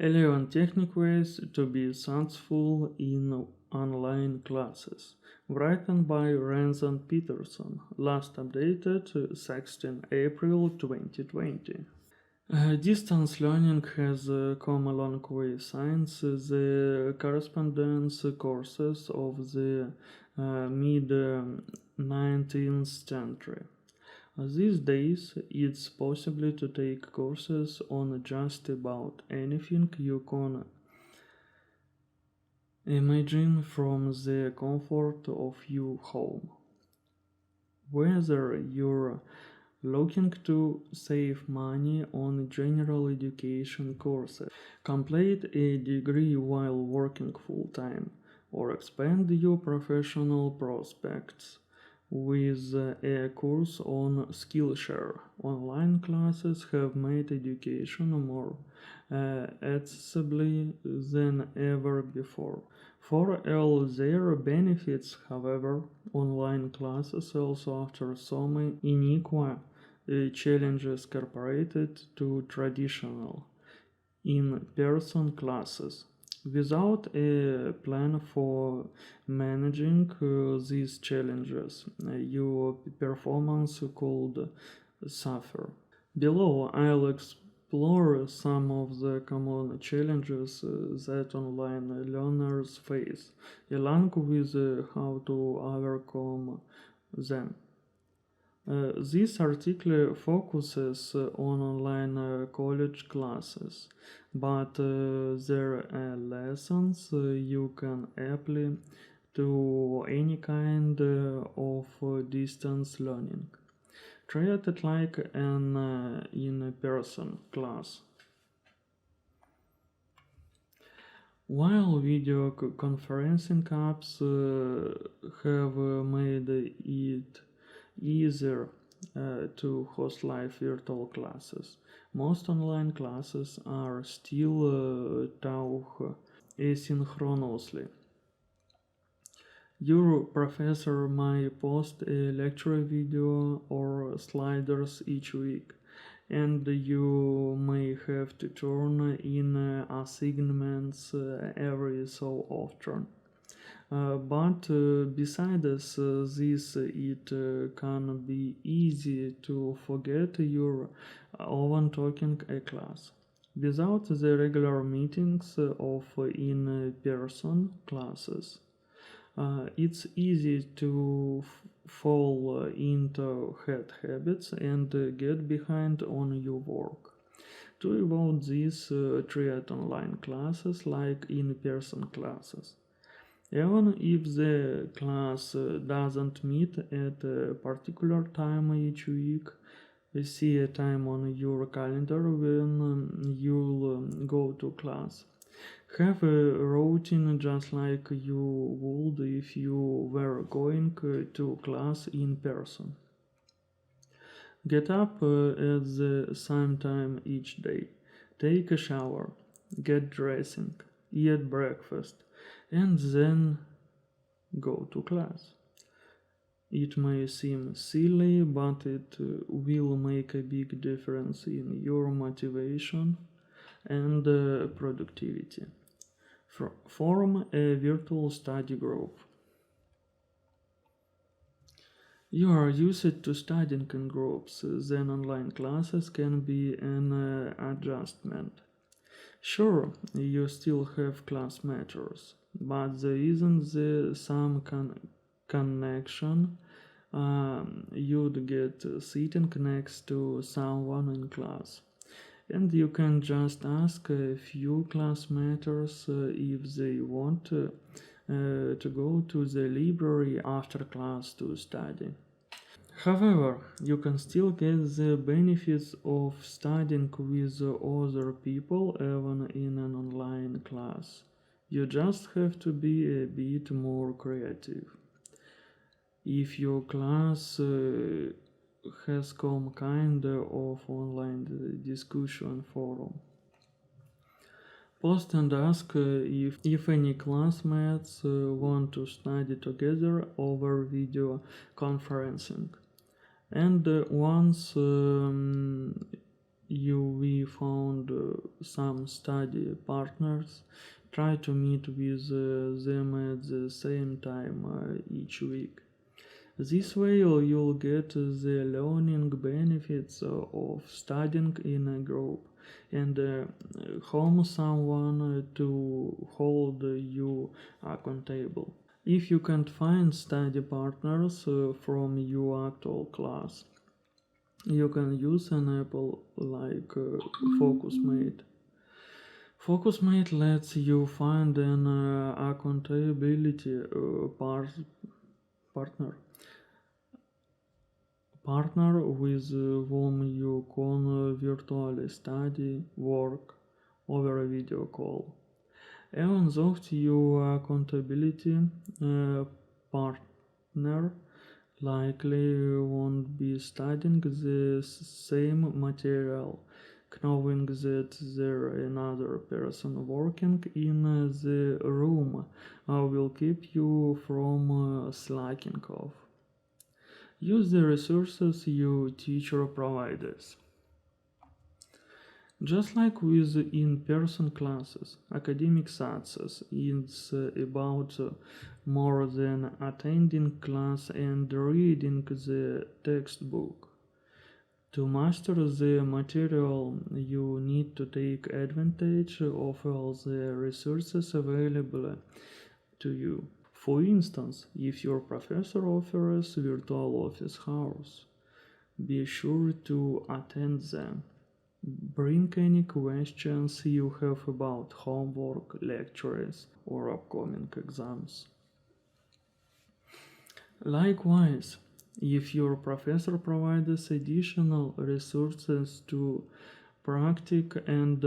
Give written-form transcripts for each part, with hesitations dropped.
11 technical ways to be successful in online classes. Written by Ransom Peterson. Last updated 16 April 2020. Distance learning has come a long way since the correspondence courses of the mid 19th century. These days, it's possible to take courses on just about anything you can imagine from the comfort of your home. Whether you're looking to save money on general education courses, complete a degree while working full-time, or expand your professional prospects with a course on Skillshare. Online classes have made education more accessible than ever before. For all their benefits, however, online classes also offer some unequal challenges compared to traditional in-person classes. Without a plan for managing these challenges, your performance could suffer. Below, I'll explore some of the common challenges that online learners face, along with how to overcome them. This article focuses on online college classes, but there are lessons you can apply to any kind of distance learning. Treat it like an in-person class. While video conferencing apps have made it easier to host live virtual classes, most online classes are still taught asynchronously. Your professor might post a lecture video or sliders each week, and you may have to turn in assignments every so often. But besides this, it can be easy to forget you're even taking a class. Without the regular meetings of in-person classes, it's easy to fall into bad habits and get behind on your work. To avoid this, treat online classes like in-person classes. Even if the class doesn't meet at a particular time each week, see a time on your calendar when you'll go to class. Have a routine just like you would if you were going to class in person. Get up at the same time each day. Take a shower, get dressing, eat breakfast, and then go to class. It may seem silly, but it will make a big difference in your motivation and productivity. Form a virtual study group. You are used to studying in groups, then online classes can be an adjustment. Sure, you still have class matters, but there isn't some connection. You'd get sitting next to someone in class, and you can just ask a few classmates if they want to go to the library after class to study. However, you can still get the benefits of studying with other people even in an online class. You just have to be a bit more creative. If your class has some kind of online discussion forum, post and ask if any classmates want to study together over video conferencing. And once we found some study partners. Try to meet with them at the same time each week. This way you'll get the learning benefits of studying in a group and home someone to hold you accountable. If you can't find study partners from your actual class, you can use an app like FocusMate. FocusMate lets you find an accountability partner with whom you can virtually study work over a video call. Even though your accountability partner likely won't be studying the same material, knowing that there's another person working in the room will keep you from slacking off. Use the resources your teacher provides. Just like with in-person classes, academic success is about more than attending class and reading the textbook. To master the material, you need to take advantage of all the resources available to you. For instance, if your professor offers virtual office hours, be sure to attend them. Bring any questions you have about homework, lectures, or upcoming exams. Likewise, if your professor provides additional resources to practice and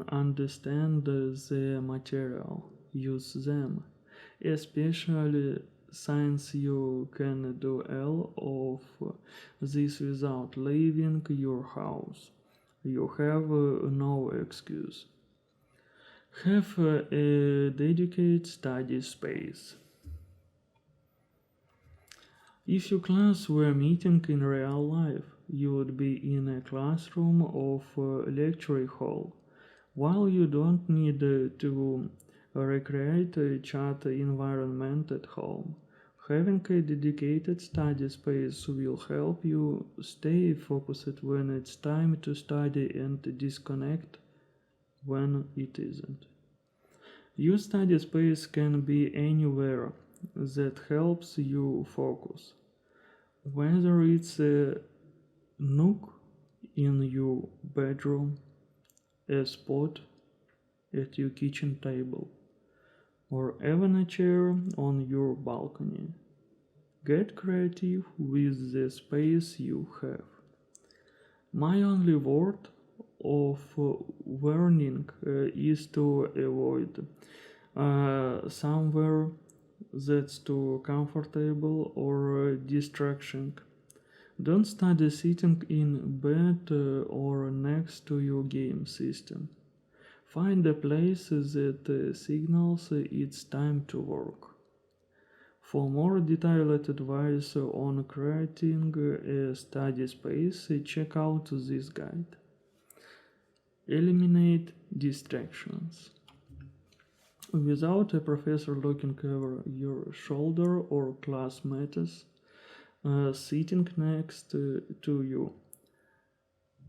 understand the material, use them, especially since you can do all of this without leaving your house. You have no excuse. Have a dedicated study space. If your class were meeting in real life, you would be in a classroom of a lecture hall. While you don't need to recreate a chat environment at home, having a dedicated study space will help you stay focused when it's time to study and disconnect when it isn't. Your study space can be anywhere that helps you focus, whether it's a nook in your bedroom, a spot at your kitchen table, or even a chair on your balcony. Get creative with the space you have. My only word of warning is to avoid somewhere that's too comfortable or distracting. Don't study sitting in bed or next to your game system. Find a place that signals it's time to work. For more detailed advice on creating a study space, check out this guide. Eliminate distractions. Without a professor looking over your shoulder or classmates sitting next to you,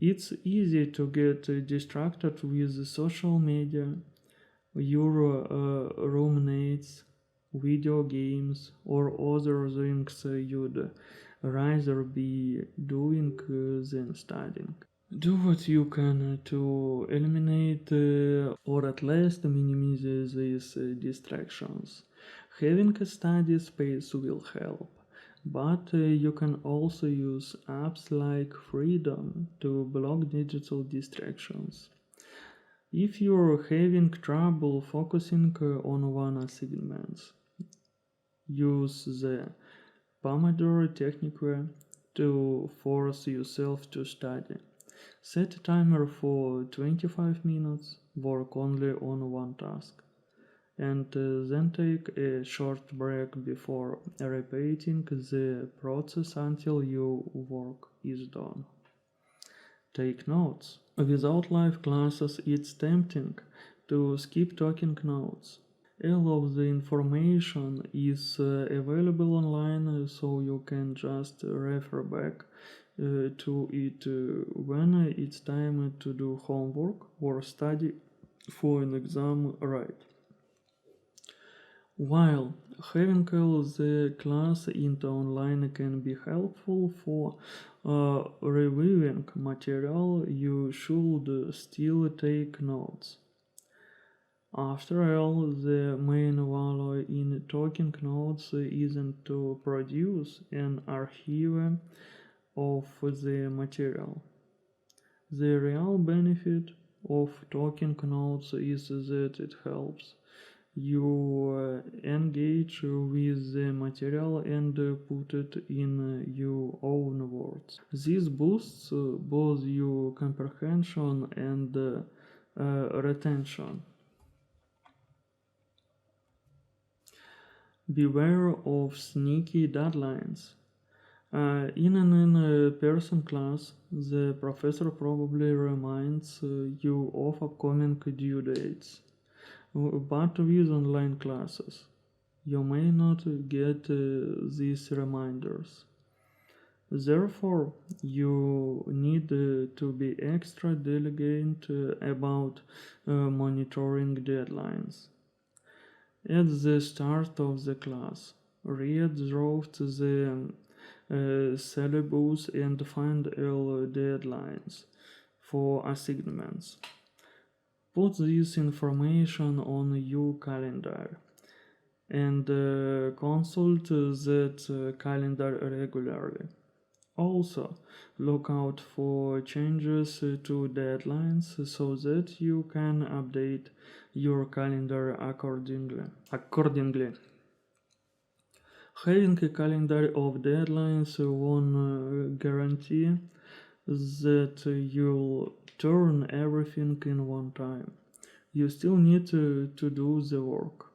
it's easy to get distracted with social media, your roommates, video games, or other things you'd rather be doing than studying. Do what you can to eliminate or at least minimize these distractions. Having a study space will help, but you can also use apps like Freedom to block digital distractions. If you're having trouble focusing on one assignment, use the Pomodoro technique to force yourself to study. Set a timer for 25 minutes, work only on one task, and then take a short break before repeating the process until your work is done. Take notes. Without live classes, it's tempting to skip talking notes. All of the information is available online, so you can just refer back to it when it's time to do homework or study for an exam, right? While having all the class into online can be helpful for reviewing material, you should still take notes. After all, the main value in taking notes isn't to produce an archive of the material. The real benefit of taking notes is that it helps you engage with the material and put it in your own words. This boosts both your comprehension and retention. Beware of sneaky deadlines. In an in-person class, the professor probably reminds you of upcoming due dates. But with online classes, you may not get these reminders. Therefore, you need to be extra diligent about monitoring deadlines. At the start of the class, read through the syllabus and find all deadlines for assignments. Put this information on your calendar and consult that calendar regularly. Also, look out for changes to deadlines so that you can update your calendar accordingly. Having a calendar of deadlines won't guarantee that you'll turn everything in one time. You still need to do the work,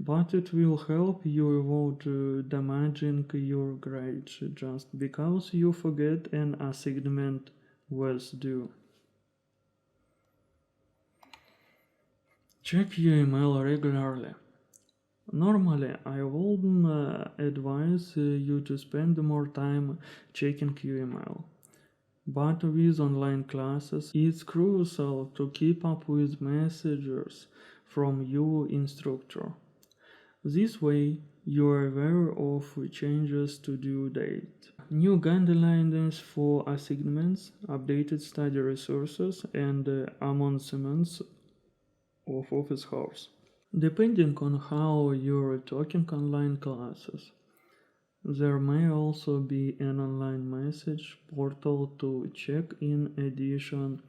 but it will help you avoid damaging your grades just because you forget an assignment was due. Check your email regularly. Normally, I wouldn't advise you to spend more time checking your email. But with online classes, it's crucial to keep up with messages from your instructor. This way, you are aware of changes to due date, new guidelines for assignments, updated study resources, and announcements of office hours. Depending on how you're taking online classes, there may also be an online message portal to check in addition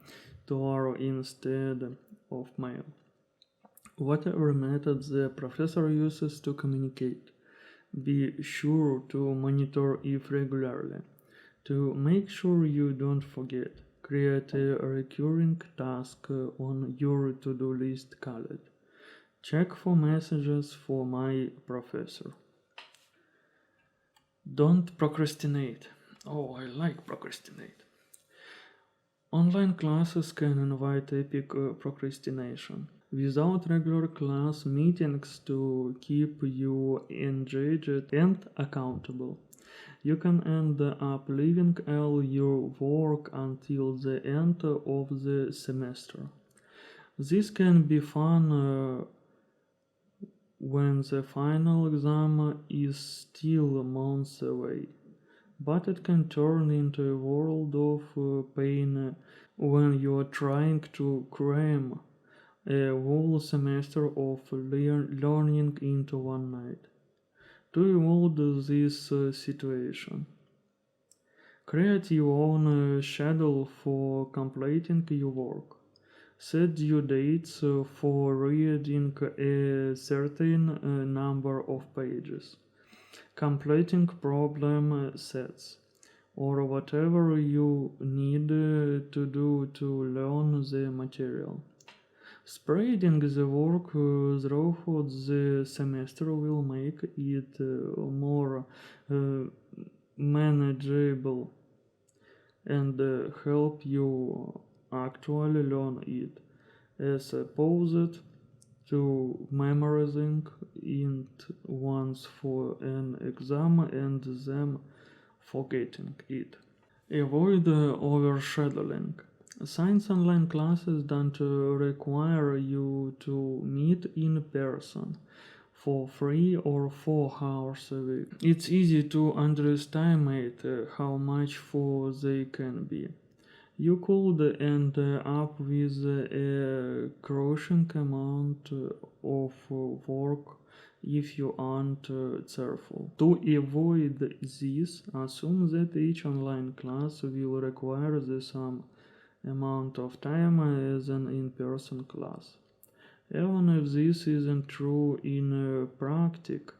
to or instead of mail. Whatever method the professor uses to communicate, be sure to monitor it regularly. To make sure you don't forget, create a recurring task on your to-do list called "Check for messages for my professor." Don't procrastinate. Oh, I like procrastinate. Online classes can invite epic procrastination. Without regular class meetings to keep you engaged and accountable, you can end up leaving all your work until the end of the semester. This can be fun when the final exam is still months away, but it can turn into a world of pain when you are trying to cram a whole semester of learning into one night. To avoid this situation, create your own schedule for completing your work. Set due dates for reading a certain number of pages, completing problem sets, or whatever you need to do to learn the material. Spreading the work throughout the semester will make it more uh, manageable and help you actually learn it, as opposed to memorizing it once for an exam and then forgetting it. Avoid overshadowing. Science online classes don't require you to meet in person for 3 or 4 hours a week. It's easy to underestimate how much for they can be. You could end up with a crushing amount of work if you aren't careful. To avoid this, assume that each online class will require the same amount of time as an in-person class. Even if this isn't true in practice,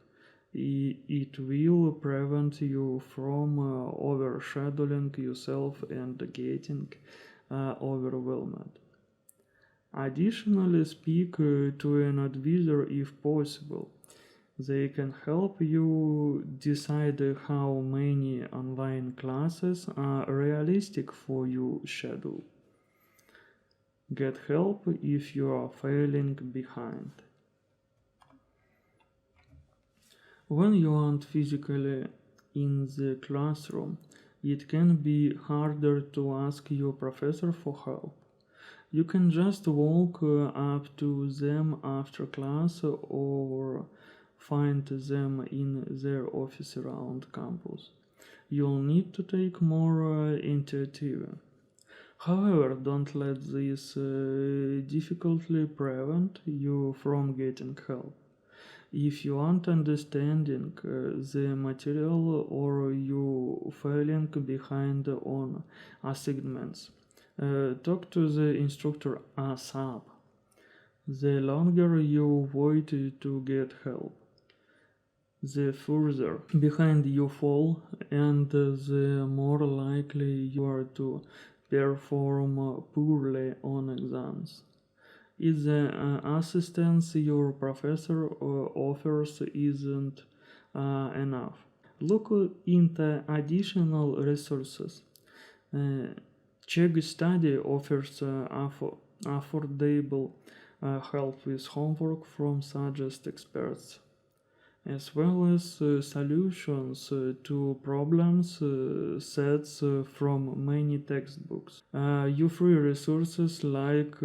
it will prevent you from overshadowing yourself and getting overwhelmed. Additionally, speak to an advisor if possible. They can help you decide how many online classes are realistic for your schedule. Get help if you are falling behind. When you aren't physically in the classroom, it can be harder to ask your professor for help. You can just walk up to them after class or find them in their office around campus. You'll need to take more initiative. However, don't let this difficulty prevent you from getting help. If you aren't understanding the material or you falling behind on assignments, talk to the instructor ASAP. The longer you wait to get help, the further behind you fall and the more likely you are to perform poorly on exams. If the assistance your professor offers isn't enough, look into additional resources. Czech Study offers affordable help with homework from suggest experts, as well as solutions to problems sets from many textbooks. Free resources like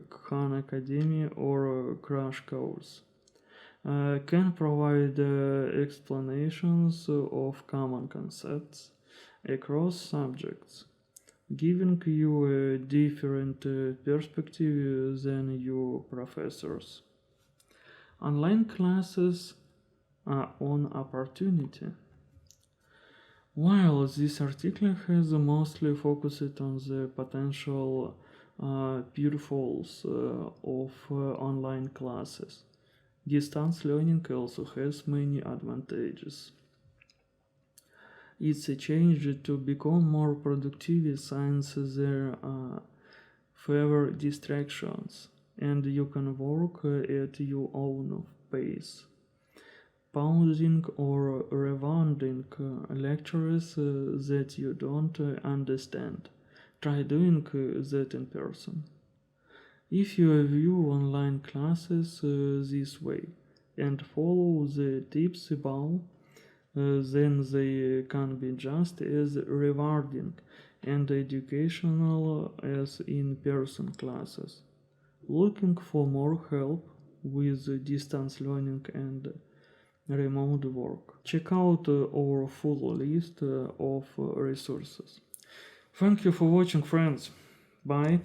Khan Academy or Crash Course can provide explanations of common concepts across subjects, giving you a different perspective than your professors. Online classes on opportunity. While this article has mostly focused on the potential pitfalls of online classes, distance learning also has many advantages. It's a change to become more productive since there are fewer distractions and you can work at your own pace. Pausing or rewinding lectures that you don't understand. Try doing that in person. If you view online classes this way and follow the tips above, then they can be just as rewarding and educational as in-person classes. Looking for more help with distance learning and remote work. Check out our full list of resources. Thank you for watching, friends. Bye.